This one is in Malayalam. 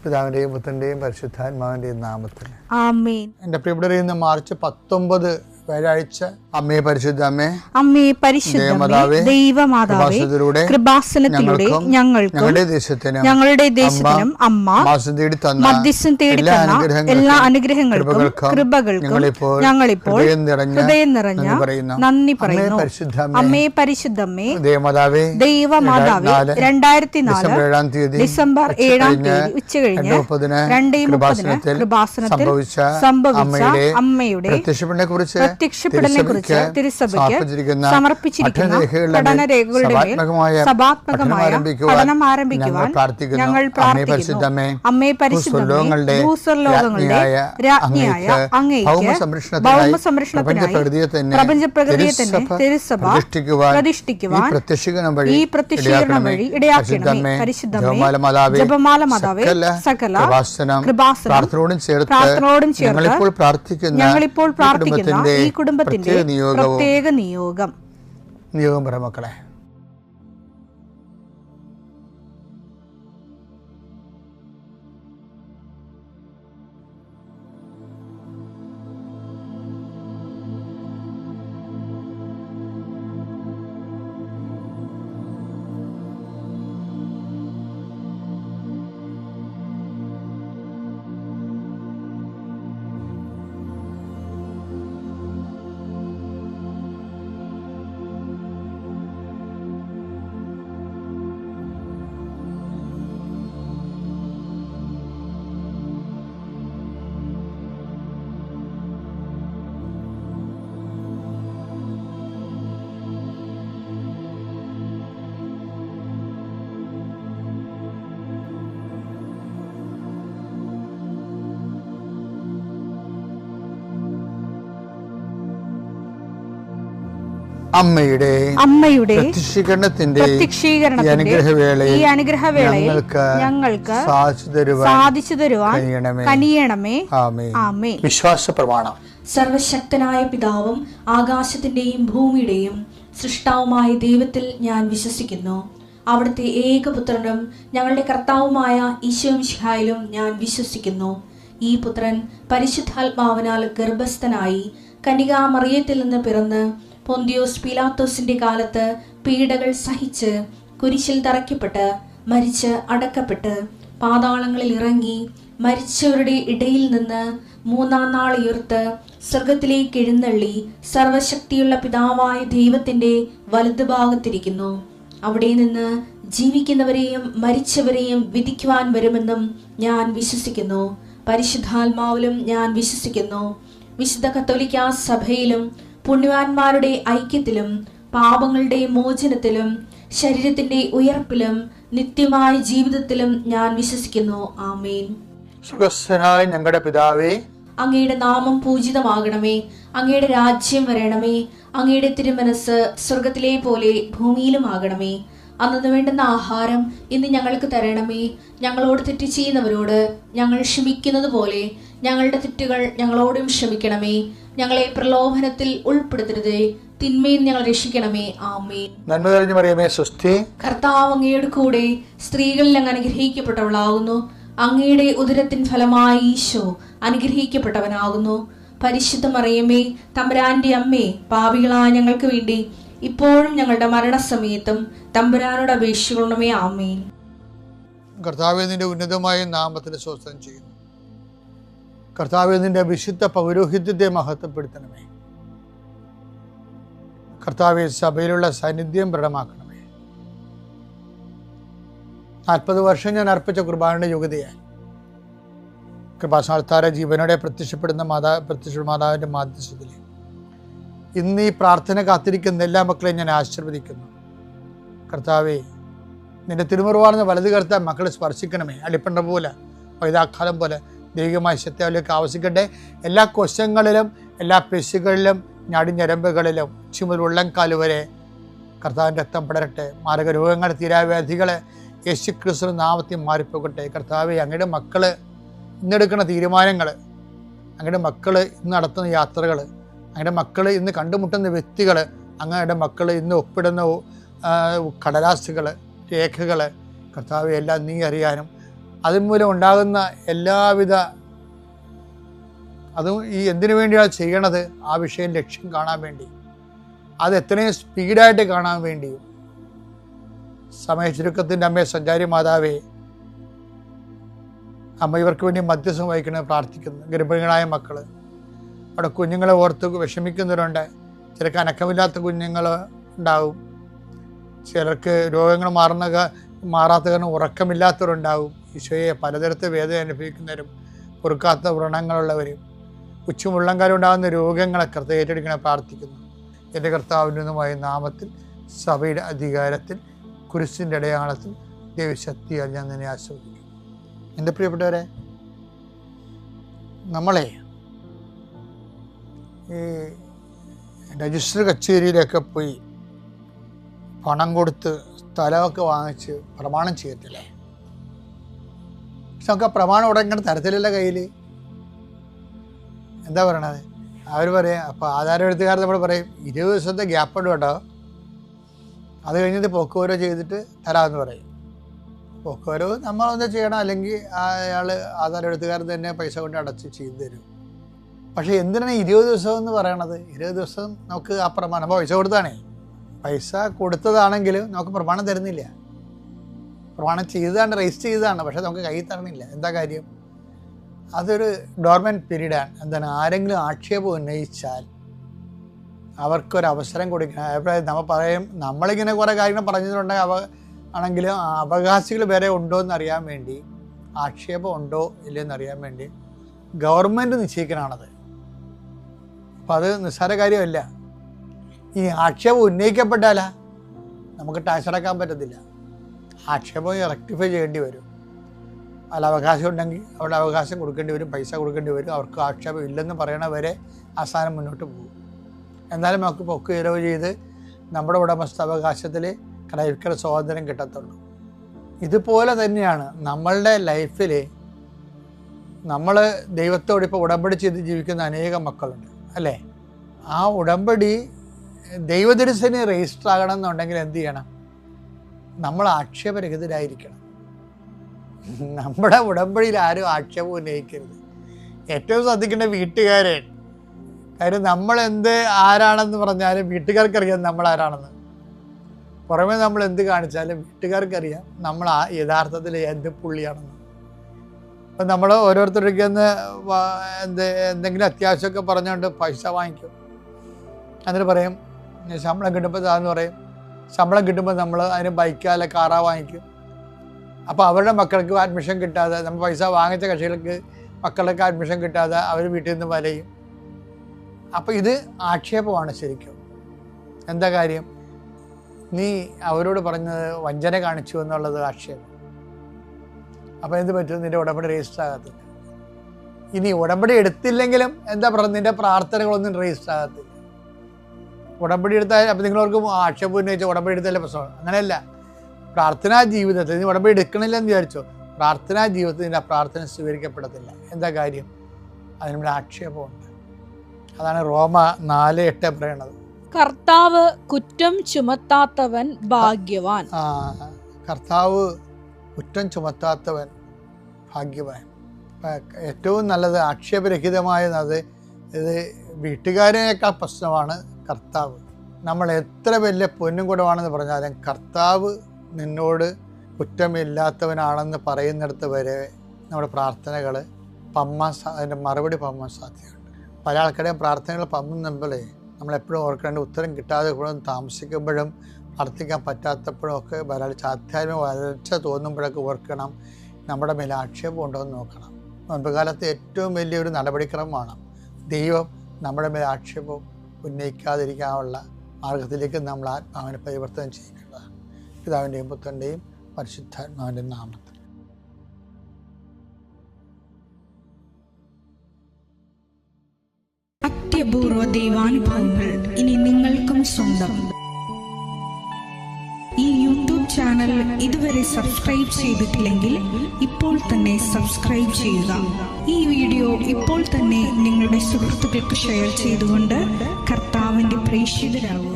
പിതാവിൻ്റെയും പുത്രൻ്റെയും പരിശുദ്ധാത്മാവിൻ്റെയും നാമത്തിൽ ആമേൻ. എൻ്റെ പ്രിയപ്പെട്ടവരെ, ഇന്ന് മാർച്ച് 19 വ്യാഴാഴ്ച. അമ്മേ പരിശുദ്ധ അമ്മേ, അമ്മേ പരിശുദ്ധമേ, ദൈവമാതാവേ, കൃപാസനത്തിലൂടെ ഞങ്ങൾക്കും ഞങ്ങളുടെ ദേശത്തിനും അമ്മ മധ്യസ്ഥം തേടി തന്ന എല്ലാ അനുഗ്രഹങ്ങൾക്കും കൃപകൾക്കും ഞങ്ങളിപ്പോൾ ഹൃദയം നിറഞ്ഞ നന്ദി പറയുന്നു. അമ്മേ പരിശുദ്ധമേ, ദൈവമാതാവേ, 2004 ഡിസംബർ 7 ഉച്ചകഴിഞ്ഞ് 2:30 കൃപാസനത്തിൽ സംഭവിച്ച അമ്മയുടെ പ്രത്യക്ഷപ്പെടലിനെക്കുറിച്ച് തിരുസഭയ്ക്ക് സമർപ്പിച്ചിരിക്കുന്ന പഠനരേഖകളുടെ മേൽ സഭാത്മകമായ പഠനം ആരംഭിക്കുവാൻ ഞങ്ങൾ പ്രാർത്ഥിക്കുന്നു. അമ്മേ പരിശുദ്ധമേ, ഭൂസ്വർലോകങ്ങളുടെ രാജ്ഞിയായ അങ്ങേയ്ക്ക് ഭൗമസംരക്ഷണത്തിനായി പ്രപഞ്ചപ്രകൃതിയെ തന്നെ തിരുസഭ പ്രതിഷ്ഠിക്കുവാൻ ഈ പ്രത്യക്ഷീകരണം വഴി ഇടയാക്കണമേ. പരിശുദ്ധമേ, ജപമാല മാതാവേ, സകല കൃപാസനം പ്രാർത്ഥനയോടും ചേർത്ത് ഞങ്ങളിപ്പോൾ പ്രാർത്ഥിക്കുന്ന ഈ കുടുംബത്തിന്റെ പ്രത്യേക നിയോഗം മക്കളെ. അമ്മയുടെ പ്രത്യക്ഷീകരണത്തിന്റെ ഈ അനുഗ്രഹവേളയിൽ ഞങ്ങൾക്ക് സാധിച്ചു തരുവാൻ കനിയണമേ. ആമേൻ. വിശ്വാസ പ്രമാണം. സർവശക്തനായ പിതാവും ആകാശത്തിന്റെയും ഭൂമിയുടെയും സൃഷ്ടാവുമായ ദൈവത്തിൽ ഞാൻ വിശ്വസിക്കുന്നു. അവിടുത്തെ ഏകപുത്രനും ഞങ്ങളുടെ കർത്താവുമായ ഈശോമിശിഹായിലും ഞാൻ വിശ്വസിക്കുന്നു. ഈ പുത്രൻ പരിശുദ്ധാത്മാവിനാൽ ഗർഭസ്ഥനായി കന്യകാമറിയത്തിൽ നിന്ന് പിറന്ന് പൊന്തിയോസ് പീലാത്തോസിന്റെ കാലത്ത് പീഡകൾ സഹിച്ച് കുരിശിൽ തറയ്ക്കപ്പെട്ട് മരിച്ച് അടക്കപ്പെട്ട് പാതാളങ്ങളിൽ ഇറങ്ങി മരിച്ചവരുടെ ഇടയിൽ നിന്ന് 3-ാം നാൾ ഉയർത്ത് സ്വർഗത്തിലേക്ക് എഴുന്നള്ളി സർവശക്തിയുള്ള പിതാവായ ദൈവത്തിന്റെ വലതുഭാഗത്തിരിക്കുന്നു. അവിടെ നിന്ന് ജീവിക്കുന്നവരെയും മരിച്ചവരെയും വിധിക്കുവാൻ വരുമെന്നും ഞാൻ വിശ്വസിക്കുന്നു. പരിശുദ്ധാത്മാവിലും ഞാൻ വിശ്വസിക്കുന്നു. വിശുദ്ധ കത്തോലിക്കാ സഭയിലും പുണ്യവാന്മാരുടെ ഐക്യത്തിലും പാപങ്ങളുടെ മോചനത്തിലും ശരീരത്തിന്റെ ഉയർപ്പിലും നിത്യമായ ജീവിതത്തിലും ഞാൻ വിശ്വസിക്കുന്നു. ആമേൻ. സുഖസ്ഥനായ ഞങ്ങളുടെ പിതാവേ, അങ്ങയുടെ നാമം പൂജിതമാകണമേ. അങ്ങയുടെ രാജ്യം വരണമേ. അങ്ങയുടെ തിരുമനസ് സ്വർഗത്തിലെ പോലെ ഭൂമിയിലും ആകണമേ. അന്നു വേണ്ടുന്ന ആഹാരം ഇന്ന് ഞങ്ങൾക്ക് തരണമേ. ഞങ്ങളോട് തെറ്റ് ചെയ്യുന്നവരോട് ഞങ്ങൾ ക്ഷമിക്കുന്നത് പോലെ ഞങ്ങളുടെ തെറ്റുകൾ ഞങ്ങളോടും ക്ഷമിക്കണമേ. ഞങ്ങളെ പ്രലോഭനത്തിൽ ഉൾപ്പെടുത്തരുതേ, തിന്മയിൽ ഞങ്ങൾ രക്ഷിക്കണമേ. ആമേൻ. നന്മ നിറഞ്ഞ മറിയമേ, സ്വസ്തി. കർത്താവ് അങ്ങയുടെ കൂടെ സ്ത്രീകളിൽ അങ്ങ് അനുഗ്രഹിക്കപ്പെട്ടവളാകുന്നു. അങ്ങയുടെ ഉദരത്തിൻ ഫലമായി ഈശോ അനുഗ്രഹിക്കപ്പെട്ടവനാകുന്നു. പരിശുദ്ധ മറിയമേ, തമ്പുരാന്റെ അമ്മേ, പാപികളായ ഞങ്ങൾക്ക് വേണ്ടി ഇപ്പോഴും ഞങ്ങളുടെ മരണസമയത്തും തമ്പുരാനോട് അപേക്ഷിക്കണമേ. ആമേൻ. കർത്താവേ, നിന്റെ ഉന്നതമായ നാമത്തിന് സ്തോത്രം ചെയ്യുന്നു. കർത്താവേ, നിന്റെ വിശുദ്ധ പൗരോഹിത്യത്തെ മഹത്വപ്പെടുത്തണമേ. കർത്താവേ, സഭയിലുള്ള സാന്നിധ്യം ദൃഢമാക്കണമേ. 40 വർഷം ഞാൻ അർപ്പിച്ച കുർബാനയുടെ യോഗ്യതയാൽ കൃപാസ്ഥാന ജീവനോടെ പ്രത്യക്ഷപ്പെടുന്ന മാതാവിൻ്റെ മാധ്യസ്ഥത്തിൽ ഇന്ന് ഈ പ്രാർത്ഥന കാത്തിരിക്കുന്ന എല്ലാ മക്കളെയും ഞാൻ ആശീർവദിക്കുന്നു. കർത്താവേ, നിന്റെ തിരുമുറിവാർന്ന് വലത് കർത്താൻ മക്കളെ സ്പർശിക്കണമേ. അടിപ്പണ്ട പോലെ പൈതാക്കാലം പോലെ ദൈവികമായ ശക്തിയിലേക്ക് ആവശ്യിക്കട്ടെ. എല്ലാ കൊശങ്ങളിലും എല്ലാ പെശുകളിലും ഞരമ്പുകളിലും ചുമൽ ഉള്ളംകാല് വരെ കർത്താവിൻ്റെ രക്തം പടരട്ടെ. മാരക രോഗങ്ങൾ, തീരാവ്യാധികൾ യേശുക്രിസ്തു നാമത്തിൽ മാറിപ്പോകട്ടെ. കർത്താവേ, അങ്ങയുടെ മക്കൾ ഇന്നെടുക്കുന്ന തീരുമാനങ്ങൾ, അങ്ങയുടെ മക്കൾ ഇന്ന് നടത്തുന്ന യാത്രകൾ, അങ്ങയുടെ മക്കൾ ഇന്ന് കണ്ടുമുട്ടുന്ന വ്യക്തികൾ, അങ്ങയുടെ മക്കൾ ഇന്ന് ഒപ്പിടുന്ന കടലാസുകൾ, രേഖകൾ, കർത്താവെ എല്ലാം നീ അറിയാനും അതുമൂലം ഉണ്ടാകുന്ന എല്ലാവിധ അതും ഈ എന്തിനു വേണ്ടിയാണ് ചെയ്യണത്? ആ വിഷയം ലക്ഷ്യം കാണാൻ വേണ്ടി, അത് എത്രയും സ്പീഡായിട്ട് കാണാൻ വേണ്ടിയും. സമയ ചുരുക്കത്തിൻ്റെ അമ്മയെ സഞ്ചാരി മാതാവേ, അമ്മ ഇവർക്ക് വേണ്ടി മധ്യസ്ഥം വഹിക്കണമെന്ന് പ്രാർത്ഥിക്കുന്നു. ഗർഭിണികളായ മക്കൾ, അവിടെ കുഞ്ഞുങ്ങളെ ഓർത്ത് വിഷമിക്കുന്നവരുണ്ട്. ചിലർക്ക് അനക്കമില്ലാത്ത കുഞ്ഞുങ്ങൾ ഉണ്ടാവും, ചിലർക്ക് രോഗങ്ങൾ മാറാത്ത കാരണം ഉറക്കമില്ലാത്തവരുണ്ടാവും. ഈശോയെ, പലതരത്തിൽ വേദന അനുഭവിക്കുന്നവരും പൊറുക്കാത്ത വ്രണങ്ങളുള്ളവരും ഉച്ചമുള്ളങ്കാലം ഉണ്ടാകുന്ന രോഗങ്ങളെ കർത്താവ് ഏറ്റെടുക്കണേ പ്രാർത്ഥിക്കുന്നു. എൻ്റെ കർത്താവിനുമായ നാമത്തിൽ, സഭയുടെ അധികാരത്തിൽ, കുരിശിൻ്റെ അടയാളത്തിൽ, ദൈവശക്തിയാൽ ഞാൻ നിന്നെ ആസ്വദിക്കും. എൻ്റെ പ്രിയപ്പെട്ടവരെ, നമ്മളെ ഈ രജിസ്റ്റർ കച്ചേരിയിലൊക്കെ പോയി പണം കൊടുത്ത് സ്ഥലമൊക്കെ വാങ്ങിച്ച് പ്രമാണം ചെയ്യത്തില്ലേ? പക്ഷെ നമുക്ക് ആ പ്രമാണം ഉടങ്ങനെ തരത്തിലല്ല കയ്യിൽ. എന്താ പറയണത്? അവർ പറയാം, അപ്പോൾ ആധാരം എഴുത്തുകാർ നമ്മൾ പറയും 20 ദിവസത്തെ ഗ്യാപ്പ് ഉണ്ട് കേട്ടോ, അത് കഴിഞ്ഞിട്ട് പോക്കുവരവ് ചെയ്തിട്ട് തരാമെന്ന് പറയും. പോക്കുവരവ് നമ്മളൊന്ന് ചെയ്യണം, അല്ലെങ്കിൽ അയാൾ ആധാരം എഴുത്തുകാരൻ തന്നെ പൈസ കൊണ്ട് അടച്ച് ചെയ്തു തരും. പക്ഷേ എന്തിനാണ് 20 ദിവസം എന്ന് പറയണത്? 20 ദിവസം നമുക്ക് ആ പ്രമാണം, അപ്പോൾ പൈസ കൊടുത്താണേ, പൈസ കൊടുത്തതാണെങ്കിലും നമുക്ക് പ്രമാണം തരുന്നില്ല. പ്രമാണം ചെയ്തതാണ്, രജിസ്റ്റർ ചെയ്തതാണ്, പക്ഷെ നമുക്ക് കയ്യിൽ തരണില്ല. എന്താ കാര്യം? അതൊരു ഡോർമെൻറ്റ് പീരീഡാണ്. എന്താണ്? ആരെങ്കിലും ആക്ഷേപം ഉന്നയിച്ചാൽ അവർക്കൊരവസരം കൊടുക്കണം. അഭിപ്രായം നമ്മൾ പറയും, നമ്മളിങ്ങനെ കുറേ കാര്യങ്ങൾ പറഞ്ഞിട്ടുണ്ടെങ്കിൽ ആണെങ്കിലും അവകാശികൾ വേറെ ഉണ്ടോ എന്നറിയാൻ വേണ്ടി, ആക്ഷേപം ഉണ്ടോ ഇല്ലെന്നറിയാൻ വേണ്ടി ഗവൺമെൻറ് നിശ്ചയിക്കണമാണത്. അപ്പം അത് നിസ്സാര കാര്യമല്ല. ഈ ആക്ഷേപം ഉന്നയിക്കപ്പെട്ടാലാ നമുക്ക് ടാക്സ് അടക്കാൻ പറ്റത്തില്ല. ആക്ഷേപം റെക്ടിഫൈ ചെയ്യേണ്ടി വരും. അല്ല, അവകാശം ഉണ്ടെങ്കിൽ അവിടെ അവകാശം കൊടുക്കേണ്ടി വരും, പൈസ കൊടുക്കേണ്ടി വരും. അവർക്ക് ആക്ഷേപം ഇല്ലെന്ന് പറയണ വരെ ആ സാധനം മുന്നോട്ട് പോകും. എന്നാലും നമുക്ക് പൊക്ക് ഇരവ് ചെയ്ത് നമ്മുടെ ഉടമസ്ഥാവകാശത്തിൽ ക്രയവിക്രയ സ്വാതന്ത്ര്യം കിട്ടത്തുള്ളൂ. ഇതുപോലെ തന്നെയാണ് നമ്മളുടെ ലൈഫിൽ നമ്മൾ ദൈവത്തോട് ഇപ്പോൾ ഉടമ്പടി ചെയ്ത് ജീവിക്കുന്ന അനേകം മക്കളുണ്ട്, അല്ലേ? ആ ഉടമ്പടി ദൈവദർശന് രജിസ്റ്റർ ആകണം എന്നുണ്ടെങ്കിൽ എന്ത് ചെയ്യണം? നമ്മൾ ആക്ഷേപരഹിതരായിരിക്കണം. നമ്മുടെ ഉടമ്പടിയിൽ ആരും ആക്ഷേപം ഉന്നയിക്കരുത്. ഏറ്റവും ശ്രദ്ധിക്കേണ്ട വീട്ടുകാരെ. കാര്യം നമ്മളെന്ത് ആരാണെന്ന് പറഞ്ഞാലും വീട്ടുകാർക്കറിയാം നമ്മൾ ആരാണെന്ന്. പുറമേ നമ്മൾ എന്ത് കാണിച്ചാലും വീട്ടുകാർക്കറിയാം നമ്മൾ യഥാർത്ഥത്തിൽ എന്ത് പുള്ളിയാണെന്ന്. അപ്പം നമ്മൾ ഓരോരുത്തർക്ക് എന്തെങ്കിലും അത്യാവശ്യമൊക്കെ പറഞ്ഞുകൊണ്ട് പൈസ വാങ്ങിക്കും. എന്നിട്ട് പറയും ശമ്പളം കിട്ടുമ്പോൾ താന്ന് പറയും. ശമ്പളം കിട്ടുമ്പോൾ നമ്മൾ അതിന് ബൈക്കാ അല്ല കാറാ വാങ്ങിക്കും. അപ്പോൾ അവരുടെ മക്കൾക്ക് അഡ്മിഷൻ കിട്ടാതെ, നമ്മൾ പൈസ വാങ്ങിച്ച കക്ഷികൾക്ക് മക്കൾക്ക് അഡ്മിഷൻ കിട്ടാതെ അവർ വീട്ടിൽ നിന്ന് വലയും. അപ്പോൾ ഇത് ആക്ഷേപമാണ് ശരിക്കും. എന്താ കാര്യം? നീ അവരോട് പറഞ്ഞത് വഞ്ചന കാണിച്ചു എന്നുള്ളത് ആക്ഷേപം. അപ്പോൾ എന്ത് പറ്റും? നിൻ്റെ ഉടമ്പടി രജിസ്റ്റർ ആകത്തില്ല. ഇനി ഉടമ്പടി എടുത്തില്ലെങ്കിലും എന്താ പറയുക, നിൻ്റെ പ്രാർത്ഥനകളൊന്നും രജിസ്റ്റർ ആകത്തില്ല. ഉടമ്പടി എടുത്താൽ അപ്പം നിങ്ങളവർക്ക് ആക്ഷേപം ഉന്നയിച്ച ഉടമ്പടി എടുത്താലേ പ്രശ്നമാണ്. അങ്ങനെയല്ല. പ്രാർത്ഥനാ ജീവിതത്തിൽ നീ ഉടമ്പടി എടുക്കണില്ലെന്ന് വിചാരിച്ചോ, പ്രാർത്ഥനാ ജീവിതത്തിൽ നിൻ്റെ പ്രാർത്ഥന സ്വീകരിക്കപ്പെടത്തില്ല. എന്താ കാര്യം? അതിനുള്ള ആക്ഷേപമുണ്ട്. അതാണ് റോമ 4:8 പറയണത്. കർത്താവ് കുറ്റം ചുമത്താത്തവൻ ഭാഗ്യവാൻ. കർത്താവ് കുറ്റം ചുമത്താത്തവൻ ഭാഗ്യവാൻ. ഏറ്റവും നല്ലത് ആക്ഷേപരഹിതമായത് ഇത് വീട്ടുകാരനേക്കാൾ പ്രശ്നമാണ് കർത്താവ്. നമ്മൾ എത്ര വലിയ പൊന്നും കൂടമാണെന്ന് പറഞ്ഞാലും കർത്താവ് നിന്നോട് കുറ്റമില്ലാത്തവനാണെന്ന് പറയുന്നിടത്ത് വരെ നമ്മുടെ പ്രാർത്ഥനകൾ അതിൻ്റെ മറുപടി പമ്മാൻ സാധ്യതയുണ്ട്. പല ആൾക്കാരുടെയും പ്രാർത്ഥനകൾ പമ്മുമ്പോഴേ നമ്മളെപ്പോഴും ഓർക്കേണ്ട, ഉത്തരം കിട്ടാതെ താമസിക്കുമ്പോഴും പ്രാർത്ഥിക്കാൻ പറ്റാത്തപ്പോഴും ഒക്കെ ആധ്യാത്മിക വരൾച്ച തോന്നുമ്പോഴൊക്കെ ഓർക്കണം, നമ്മുടെ മേലെ ആക്ഷേപം ഉണ്ടോ എന്ന് നോക്കണം. മുൻപുകാലത്ത് ഏറ്റവും വലിയൊരു നടപടിക്രമമാണ് ദൈവം നമ്മുടെ മേലെ ആക്ഷേപം ഉന്നയിക്കാതിരിക്കാനുള്ള മാർഗത്തിലേക്ക് നമ്മൾ ആത്മാവിനെ പരിവർത്തനം ചെയ്യേണ്ടതാണ്. പിതാവിൻ്റെയും പുത്രൻ്റെയും പരിശുദ്ധാത്മാവിൻ്റെ നാമത്തിൽ. അത്യപൂർവ ദൈവാനുഭവങ്ങൾ ഇനി നിങ്ങൾക്കും സ്വന്തം. ഈ യൂട്യൂബ് ചാനൽ ഇതുവരെ സബ്സ്ക്രൈബ് ചെയ്തിട്ടില്ലെങ്കിൽ ഇപ്പോൾ തന്നെ സബ്സ്ക്രൈബ് ചെയ്യുക. ഈ വീഡിയോ ഇപ്പോൾ തന്നെ നിങ്ങളുടെ സുഹൃത്തുക്കൾക്ക് ഷെയർ ചെയ്തുകൊണ്ട് കർത്താവിൻ്റെ പ്രേക്ഷിതരാകുക.